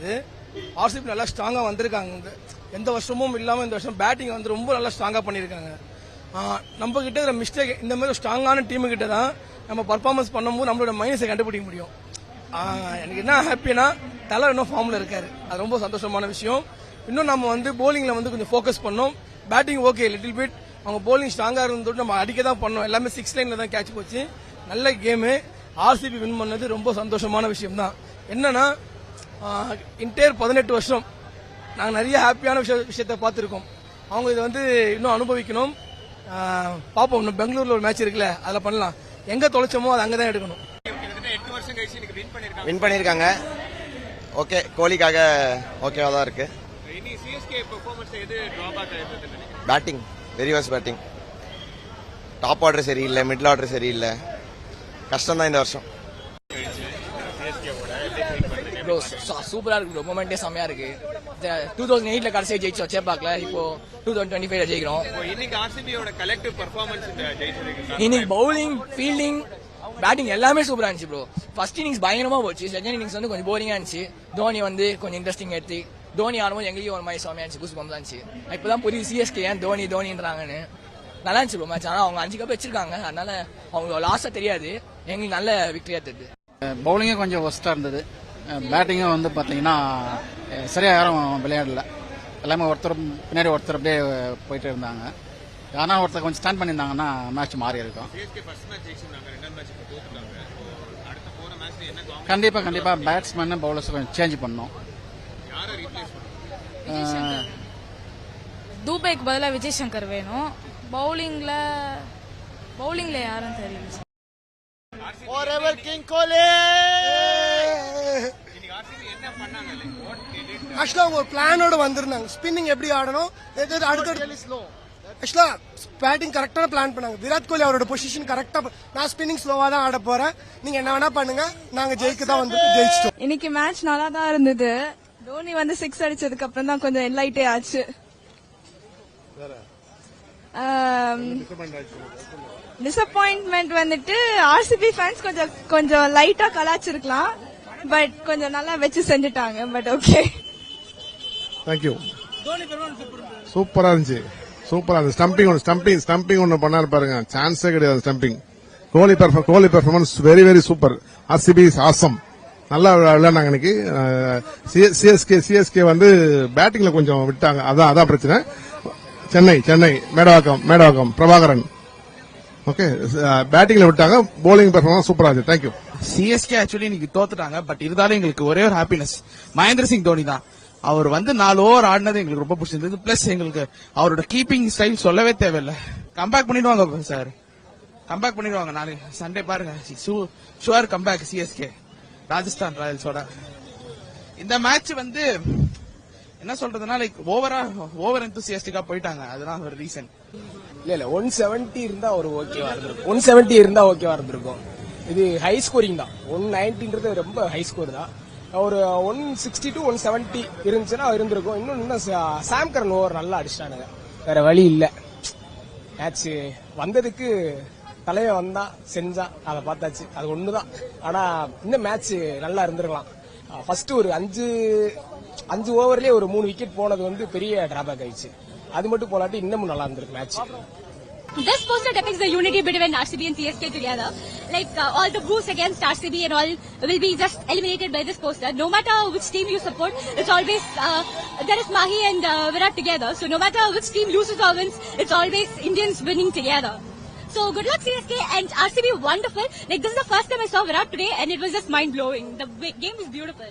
கிடையாது. ஆர்சிபி நல்லா ஸ்ட்ராங்கா வந்திருக்காங்க. எந்த வருஷமும் இல்லாம இந்த வருஷம் பேட்டிங் வந்து ரொம்ப நல்லா ஸ்ட்ராங்கா பண்ணியிருக்காங்க. நம்ம கிட்ட மிஸ்டேக் இந்த மாதிரி ஸ்ட்ராங்கான டீமு கிட்ட தான் நம்ம பர்ஃபார்மன்ஸ் பண்ணும்போது நம்மளோட மைனஸை கண்டுபிடிக்க முடியும். எனக்கு என்ன ஹாப்பினா தலை இன்னும் ஃபார்ம்ல இருக்காரு, அது ரொம்ப சந்தோஷமான விஷயம். இன்னும் நம்ம வந்து போலிங்ல வந்து கொஞ்சம் ஃபோக்கஸ் பண்ணோம். பேட்டிங் ஓகே லிட்டில் பிட், அவங்க போலிங் ஸ்ட்ராங்கா இருந்தது நம்ம அடிக்க தான் பண்ணோம். எல்லாமே 6 லைன்ல தான் கேட்ச் போச்சு. நல்ல கேமு. ஆர்சிபி வின் பண்ணது ரொம்ப சந்தோஷமான விஷயம் தான். என்னன்னா இன்டேர் 18 வருஷம் நாங்கள் நிறைய ஹாப்பியான விஷயத்த பார்த்துருக்கோம். அவங்க இதை வந்து இன்னும் அனுபவிக்கணும். பார்ப்போம். இன்னும் பெங்களூர்ல ஒரு மேட்ச் இருக்குல்ல, அதில் பண்ணலாம். எங்க தொலைச்சோமோ அது அங்கதான் எடுக்கணும். வின் பண்ணிருக்காங்க. ஓகே, கோலிக்காக ஓகேவா தான் இருக்கு. Batting very was batting. Top order சரியில்லை, மிடில் ஆர்டர் சரியில்லை. கஷ்டம் தான் இந்த வருஷம். சூப்பரா இருக்கு ப்ரோ, மொமெண்டே செமையா இருக்கு. 2008ல கடைசியா ஜெயிச்சோம் சேப்பாக்ல, இப்போ 2025ல ஜெயிக்கிறோம். இன்னைக்கு பவுலிங், ஃபீல்டிங், பேட்டிங் எல்லாமே சூப்பரா இருந்துச்சு ப்ரோ. ஃபர்ஸ்ட் இன்னிங்ஸ் பயங்கரமா போச்சு, செகண்ட் இன்னிங்ஸ் வந்து கொஞ்சம் போரிங்கா இருந்துச்சு. தோனி வந்து கொஞ்சம் இன்ட்ரெஸ்டிங் எடுத்து தோனி ஆடும்போது எங்கேயும் ஒரு மாதிரி செமையா இருந்துச்சு, கூஸ் பம்ப் தான் இருந்துச்சு. இப்பதான் புரியுது சிஎஸ்கே ஏன் தோனின்றாங்கன்னு. நல்லா இருந்துச்சு ப்ரோ மேட்ச். ஆனால் அவங்க 5 கப் வச்சிருக்காங்க, அதனால அவங்க லாஸ்டா தெரியாது. எங்களுக்கு நல்ல விக்டரியா தெரியுது. பவுலிங்கே கொஞ்சம் ஒஸ்டா இருந்தது. பேட்டிங்கும் வந்து பார்த்தீங்கன்னா சரியாக யாரும் விளையாடல. எல்லாமே ஒருத்தர் பின்னாடி ஒருத்தர் அப்படியே போயிட்டு இருந்தாங்க. ஆனால் ஒருத்தர் கொஞ்சம் ஸ்டாண்ட் பண்ணியிருந்தாங்கன்னா மேட்ச் மாறி இருக்கும். கண்டிப்பாக பேட்ஸ்மேன் பவுலர்ஸ் கொஞ்சம் சேஞ்ச் பண்ணோம். தூபேக்கு பதிலாக விஜய் சங்கர் வேணும். பவுலிங்ல யாரும் தெரியல. ஆக்சுவலா ஒரு பிளானோட வந்திருந்தாங்க. ஸ்பின்னிங் எப்படி ஆடணும், ஆக்சுவலா பேட்டிங் கரெக்டான பிளான் பண்ணாங்க. விராட் கோலி அவரோட பொசிஷன் கரெக்டா, நான் ஸ்பின்னிங் ஸ்லோவா தான் ஆட போறேன், நீங்க என்ன வேணா பண்ணுங்க, நாங்க ஜெயிக்க தான் வந்து ஜெயிச்சிட்டோம். இன்னைக்கு மேட்ச் நல்லா தான் இருந்தது. தோனி வந்து 6 அடிச்சதுக்கு அப்புறம் தான் கொஞ்சம் என்லைட்டே ஆச்சு. டிசப்பாயின்ட்மெண்ட் வந்துட்டு ஆர்சிபி ஃபேன்ஸ் கொஞ்சம் லைட்டா கலாச்சிருக்கலாம், பட் கொஞ்சம் நல்லா வச்சு செஞ்சுட்டாங்க. But okay, thank you. சூப்பரா இருந்துச்சு. ஸ்டம்பிங் ஒன்னு பண்ணாரு பாருங்க, சான்ஸே கிடையாது. Stumping Kohli performance very very super. RCB is awesome. நல்லா விளையாண்டாங்க இன்னைக்கு. சிஎஸ்கே வந்து பேட்டிங்ல கொஞ்சம் விட்டாங்க, அதான் பிரச்சனை. சென்னை மேடவாக்கம் பிரபாகரன் ஓகே பேட்டிங்ல விட்டாங்க. போலிங் பெர்ஃபார்மன்ஸ் சூப்பரா இருந்துச்சு. தேங்க்யூ. சிஎஸ்கே ஆக்சுவலி இன்னைக்கு தோத்துட்டாங்க, பட் இருந்தாலும் எங்களுக்கு ஒரே ஒரு ஹாப்பினஸ், மகேந்திர சிங் தோனி தான். அவர் வந்து 4 ஓவர் ஆடினது எங்களுக்கு ரொம்ப பிடிச்சிருந்தது. பிளஸ் எங்களுக்கு அவரோட கீப்பிங் ஸ்டைல் சொல்லவே தேவையில்லை. கம்பேக் பண்ணிடுவாங்க சார், கம்பேக் பண்ணிடுவாங்க. நாளைக்கு சண்டே பாருங்க, ஷுவர் கம்பேக் சிஎஸ்கே ராஜஸ்தான் ராயல்ஸோட. இந்த மேட்ச் வந்து என்ன சொல்றதுன்னா லைக் ஓவர் எந்தூசியாஸ்டிக்கா போயிட்டாங்க, அதுதான் ஒரு ரீசன். இல்ல 170 இருந்தா ஒரு ஓகேவா இருந்திருக்கும். 170 இருந்தா ஓகேவா இருந்திருக்கும். இது ஹை ஸ்கோரிங் தான். 190ன்றது ரொம்ப ஹை ஸ்கோர் தான். ஒரு 160 to 170 இருந்துச்சுன்னா இருந்திருக்கும். இன்னும் சாம் கரன் ஓவர் நல்லா அடிச்சிட்டானுங்க, வேற வழி இல்ல. மேட்ச் வந்ததுக்கு தலைய வந்தா செஞ்சா அதை பார்த்தாச்சு, அது ஒண்ணுதான். ஆனா இந்த மேட்ச் நல்லா இருந்திருக்கலாம். ஃபர்ஸ்ட் ஒரு 5 ஓவர்லயே ஒரு 3 விக்கெட் போனது வந்து பெரிய டிராபேக் ஆயிடுச்சு. அது மட்டும் போலாட்டி இன்னமும் நல்லா இருந்திருக்கு match. This poster depicts the unity between RCB and CSK together. Like all the boos against RCB and all will be just eliminated by this poster. No matter which team you support, it's always there is Mahi and Virat together. So no matter which team loses or wins, it's always Indians winning together. So good luck CSK and RCB. Wonderful. Like this is the first time I saw Virat today, and it was just mind blowing. The game is beautiful.